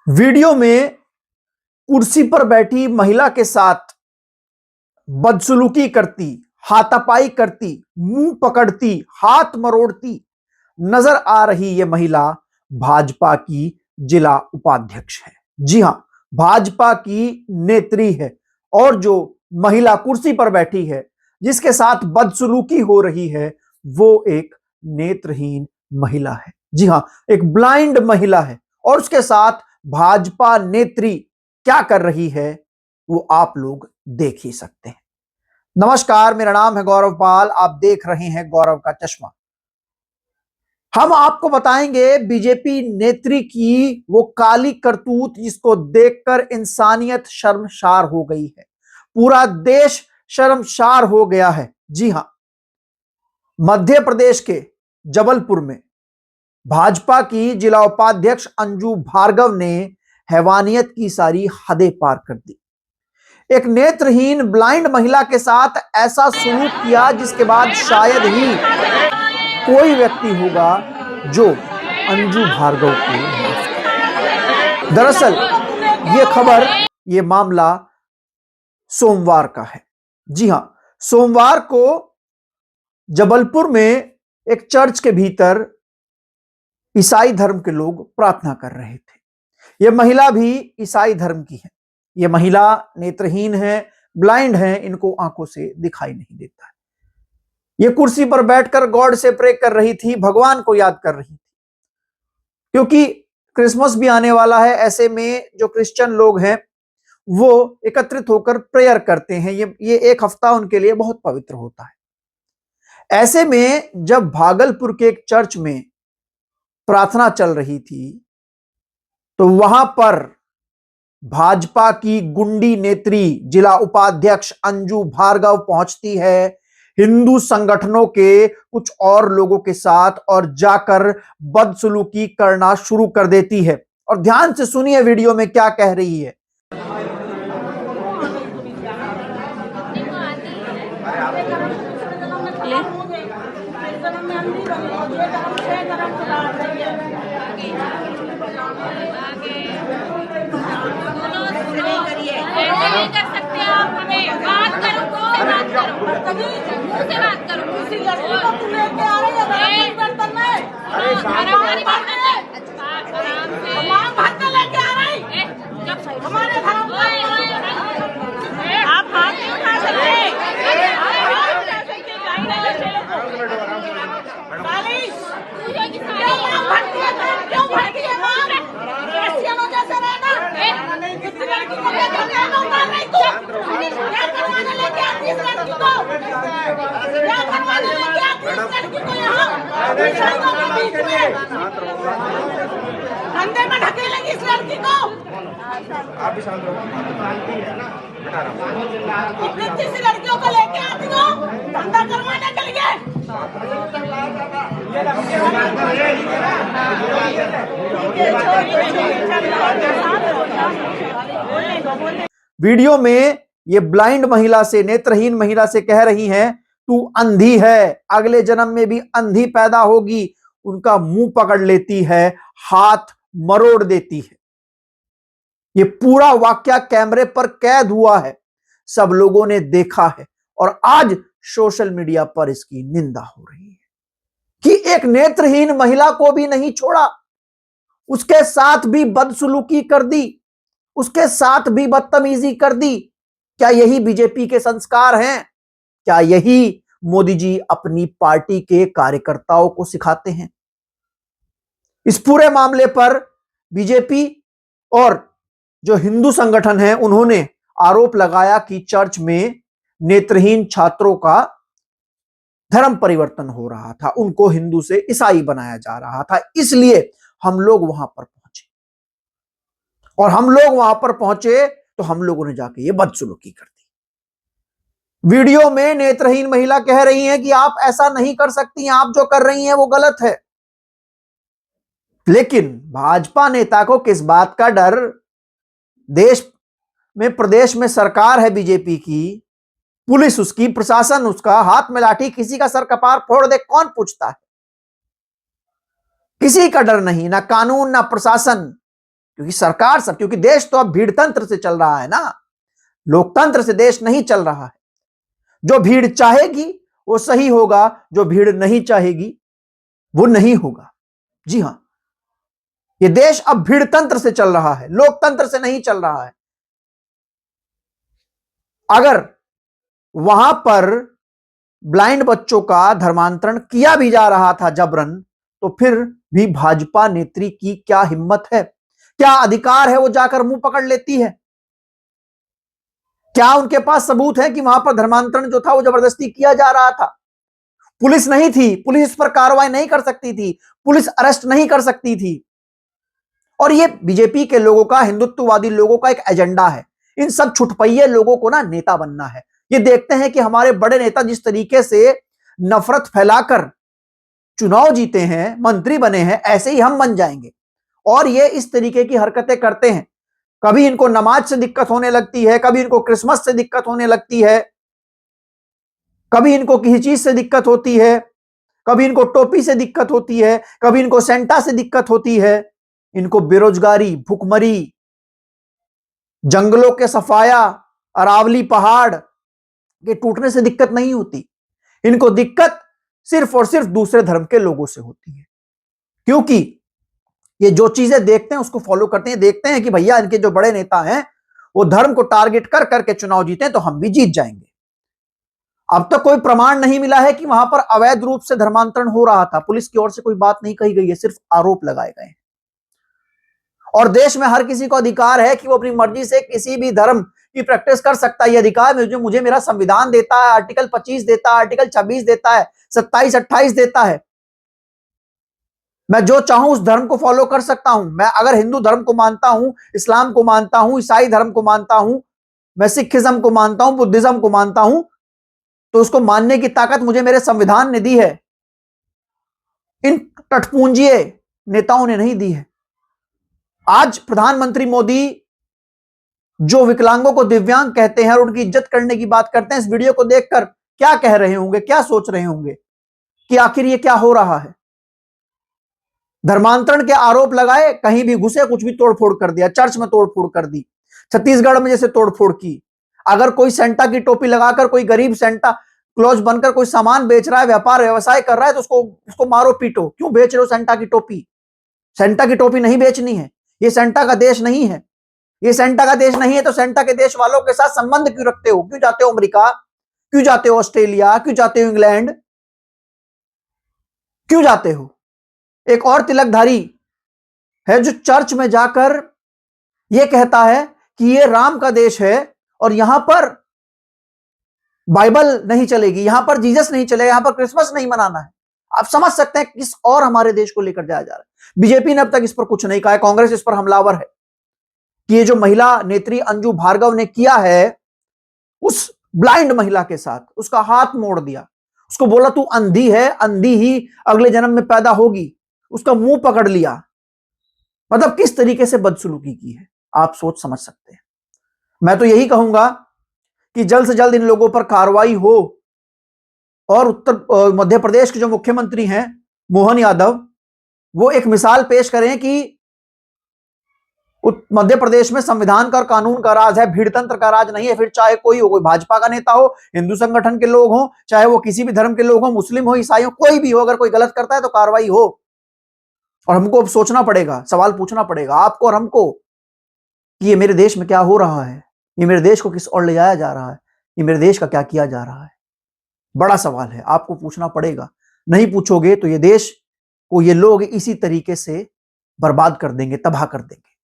Video में कुर्सी पर बैठी महिला के साथ बदसलूकी करती, हाथापाई करती, मुंह पकड़ती, हाथ मरोड़ती नजर आ रही यह महिला भाजपा की जिला उपाध्यक्ष है। जी हां, भाजपा की नेत्री है। और जो महिला कुर्सी पर बैठी है, जिसके साथ बदसलूकी हो रही है, वो एक नेत्रहीन महिला है। जी हां, एक ब्लाइंड महिला है। और उसके साथ भाजपा नेत्री क्या कर रही है, वो आप लोग देख ही सकते हैं। नमस्कार, मेरा नाम है गौरव पाल, आप देख रहे हैं गौरव का चश्मा। हम आपको बताएंगे बीजेपी नेत्री की वो काली करतूत जिसको देखकर इंसानियत शर्मसार हो गई है, पूरा देश शर्मसार हो गया है। जी हां, मध्य प्रदेश के जबलपुर में भाजपा की जिला उपाध्यक्ष अंजू भार्गव ने हैवानियत की सारी हदें पार कर दी। एक नेत्रहीन ब्लाइंड महिला के साथ ऐसा सलूक किया जिसके बाद शायद ही कोई व्यक्ति होगा जो अंजू भार्गव को माफ करे। दरअसल ये खबर, ये मामला सोमवार का है। जी हां, सोमवार को जबलपुर में एक चर्च के भीतर ईसाई धर्म के लोग प्रार्थना कर रहे थे। यह महिला भी ईसाई धर्म की है। यह महिला नेत्रहीन है, ब्लाइंड है, इनको आंखों से दिखाई नहीं देता है। यह कुर्सी पर बैठकर गॉड से प्रे कर रही थी, भगवान को याद कर रही थी, क्योंकि क्रिसमस भी आने वाला है। ऐसे में जो क्रिश्चियन लोग हैं वो एकत्रित होकर प्रेयर करते हैं। ये एक हफ्ता उनके लिए बहुत पवित्र होता है। ऐसे में जब भागलपुर के एक चर्च में प्रार्थना चल रही थी, तो वहां पर भाजपा की गुंडी नेत्री जिला उपाध्यक्ष अंजू भार्गव पहुंचती है हिंदू संगठनों के कुछ और लोगों के साथ और जाकर बदसलूकी करना शुरू कर देती है। और ध्यान से सुनिए वीडियो में क्या कह रही है। नहीं कर सकते आप, हमें बात करो, बात करो, मुंह से बात करो। किसी लड़की को तुम लेके आ रहे हो बर्तन में, हमारी बात है, आराम से हमारा बर्तन लेके आ रहे हैं, हमारे धर्म आप हाथ नहीं उठा सकते, क्यों भड़की है मां? क्रिश्चियनों जैसे रहना, किसी लड़की को लेकर नहीं तू क्या करवाने लेके आती इस लड़की को, क्या करवाने लेके आती इस लड़की को यहाँ ईसाइयों के बीच में, धंधे में ढकेलेंगी इस लड़की को। आप भी शांत रहो, शांति है ना, इतनी किसी लड़कियों को लेके आती हो धंधा करवाने के लिए। वीडियो में ये ब्लाइंड महिला से, नेत्रहीन महिला से कह रही हैं, तू अंधी है, अगले जन्म में भी अंधी पैदा होगी। उनका मुंह पकड़ लेती है, हाथ मरोड़ देती है। ये पूरा वाकया कैमरे पर कैद हुआ है, सब लोगों ने देखा है और आज सोशल मीडिया पर इसकी निंदा हो रही है कि एक नेत्रहीन महिला को भी नहीं छोड़ा, उसके साथ भी बदसलूकी कर दी, उसके साथ भी बदतमीजी कर दी। क्या यही बीजेपी के संस्कार हैं? क्या यही मोदी जी अपनी पार्टी के कार्यकर्ताओं को सिखाते हैं? इस पूरे मामले पर बीजेपी और जो हिंदू संगठन है, उन्होंने आरोप लगाया कि चर्च में नेत्रहीन छात्रों का धर्म परिवर्तन हो रहा था, उनको हिंदू से ईसाई बनाया जा रहा था, इसलिए हम लोग वहां पर पहुंचे। और हम लोग वहां पर पहुंचे तो हम लोगों ने जाके ये बदसलूकी कर दी। वीडियो में नेत्रहीन महिला कह रही हैं कि आप ऐसा नहीं कर सकती, आप जो कर रही हैं वो गलत है। लेकिन भाजपा नेता को किस बात का डर? देश में, प्रदेश में सरकार है बीजेपी की, पुलिस उसकी, प्रशासन उसका, हाथ में लाठी, किसी का सर कपार फोड़ दे कौन पूछता है? किसी का डर नहीं, ना कानून ना प्रशासन। क्योंकि सरकार सब, क्योंकि देश तो अब भीड़तंत्र से चल रहा है ना, लोकतंत्र से देश नहीं चल रहा है। जो भीड़ चाहेगी वो सही होगा, जो भीड़ नहीं चाहेगी वो नहीं होगा। जी हां, ये देश अब भीड़तंत्र से चल रहा है, लोकतंत्र से नहीं चल रहा है। अगर वहां पर ब्लाइंड बच्चों का धर्मांतरण किया भी जा रहा था जबरन, तो फिर भी भाजपा नेत्री की क्या हिम्मत है, क्या अधिकार है वो जाकर मुंह पकड़ लेती है? क्या उनके पास सबूत है कि वहां पर धर्मांतरण जो था वो जबरदस्ती किया जा रहा था? पुलिस नहीं थी, पुलिस पर कार्रवाई नहीं कर सकती थी, पुलिस अरेस्ट नहीं कर सकती थी। और ये बीजेपी के लोगों का, हिंदुत्ववादी लोगों का एक एजेंडा है। इन सब छुटपैये लोगों को ना नेता बनना है। ये देखते हैं कि हमारे बड़े नेता जिस तरीके से नफरत फैलाकर चुनाव जीते हैं, मंत्री बने हैं, ऐसे ही हम बन जाएंगे। और ये इस तरीके की हरकतें करते हैं। कभी इनको नमाज से दिक्कत होने लगती है, कभी इनको क्रिसमस से दिक्कत होने लगती है, कभी इनको किसी चीज से दिक्कत होती है, कभी इनको टोपी से दिक्कत होती है, कभी इनको सेंटा से दिक्कत होती है। इनको बेरोजगारी, भुखमरी, जंगलों के सफाया, अरावली पहाड़ के टूटने से दिक्कत नहीं होती। इनको दिक्कत सिर्फ और सिर्फ दूसरे धर्म के लोगों से होती है, क्योंकि ये जो चीजें देखते हैं उसको फॉलो करते हैं। देखते हैं कि भैया इनके जो बड़े नेता हैं वो धर्म को टारगेट कर करके चुनाव जीते हैं तो हम भी जीत जाएंगे। अब तक कोई प्रमाण नहीं मिला है कि वहां पर अवैध रूप से धर्मांतरण हो रहा था। पुलिस की ओर से कोई बात नहीं कही गई है, सिर्फ आरोप लगाए गए हैं। और देश में हर किसी को अधिकार है कि वो अपनी मर्जी से किसी भी धर्म की प्रैक्टिस कर सकता है। ये अधिकार जो मुझे मेरा संविधान देता है, आर्टिकल 25 देता है, आर्टिकल 26 देता है, 27, 28 देता है। मैं जो चाहूं उस धर्म को फॉलो कर सकता हूं। मैं अगर हिंदू धर्म को मानता हूं, इस्लाम को मानता हूं, ईसाई धर्म को मानता हूं, मैं सिखिज्म को मानता हूं, बुद्धिज्म को मानता हूं, तो उसको मानने की ताकत मुझे मेरे संविधान ने दी है, इन टटपूंजिए नेताओं ने नहीं दी है। आज प्रधानमंत्री मोदी जो विकलांगों को दिव्यांग कहते हैं और उनकी इज्जत करने की बात करते हैं, इस वीडियो को देखकर क्या कह रहे होंगे, क्या सोच रहे होंगे कि आखिर ये क्या हो रहा है? धर्मांतरण के आरोप लगाए, कहीं भी घुसे कुछ भी तोड़फोड़ कर दिया, चर्च में तोड़फोड़ कर दी, छत्तीसगढ़ में जैसे तोड़फोड़ की। अगर कोई सेंटा की टोपी लगाकर कोई गरीब सेंटा क्लॉज बनकर कोई सामान बेच रहा है, व्यापार व्यवसाय कर रहा है, तो उसको मारो पीटो। क्यों बेच रहे हो सेंटा की टोपी? सेंटा की टोपी नहीं बेचनी है। ये सेंटा का देश नहीं है। ये सेंटा का देश नहीं है तो सेंटा के देश वालों के साथ संबंध क्यों रखते हो? क्यों जाते हो अमेरिका? क्यों जाते हो ऑस्ट्रेलिया? क्यों जाते हो इंग्लैंड? क्यों जाते हो? एक और तिलकधारी है जो चर्च में जाकर यह कहता है कि यह राम का देश है और यहां पर बाइबल नहीं चलेगी, यहां पर जीसस नहीं चलेगा, यहां पर क्रिसमस नहीं मनाना है। आप समझ सकते हैं किस और हमारे देश को लेकर जाया जा रहा है। बीजेपी ने अब तक इस पर कुछ नहीं कहा है। कांग्रेस इस पर हमलावर है कि ये जो महिला नेत्री अंजू भार्गव ने किया है उस ब्लाइंड महिला के साथ, उसका हाथ मोड़ दिया, उसको बोला तू अंधी है, अंधी ही अगले जन्म में पैदा होगी, उसका मुंह पकड़ लिया। मतलब किस तरीके से बदसलूकी की है, आप सोच समझ सकते हैं। मैं तो यही कहूंगा कि जल्द से जल्द इन लोगों पर कार्रवाई हो और मध्य प्रदेश के जो मुख्यमंत्री हैं मोहन यादव, वो एक मिसाल पेश करें कि मध्य प्रदेश में संविधान का और कानून का राज है, भीड़तंत्र का राज नहीं है। फिर चाहे कोई हो, कोई भाजपा का नेता हो, हिंदू संगठन के लोग हो, चाहे वो किसी भी धर्म के लोग हो, मुस्लिम हो, ईसाई हो, कोई भी हो, अगर कोई गलत करता है तो कार्रवाई हो। और हमको अब सोचना पड़ेगा, सवाल पूछना पड़ेगा आपको और हमको कि ये मेरे देश में क्या हो रहा है, ये मेरे देश को किस ओर ले जाया जा रहा है, ये मेरे देश का क्या किया जा रहा है। बड़ा सवाल है, आपको पूछना पड़ेगा। नहीं पूछोगे तो ये देश को ये लोग इसी तरीके से बर्बाद कर देंगे, तबाह कर देंगे।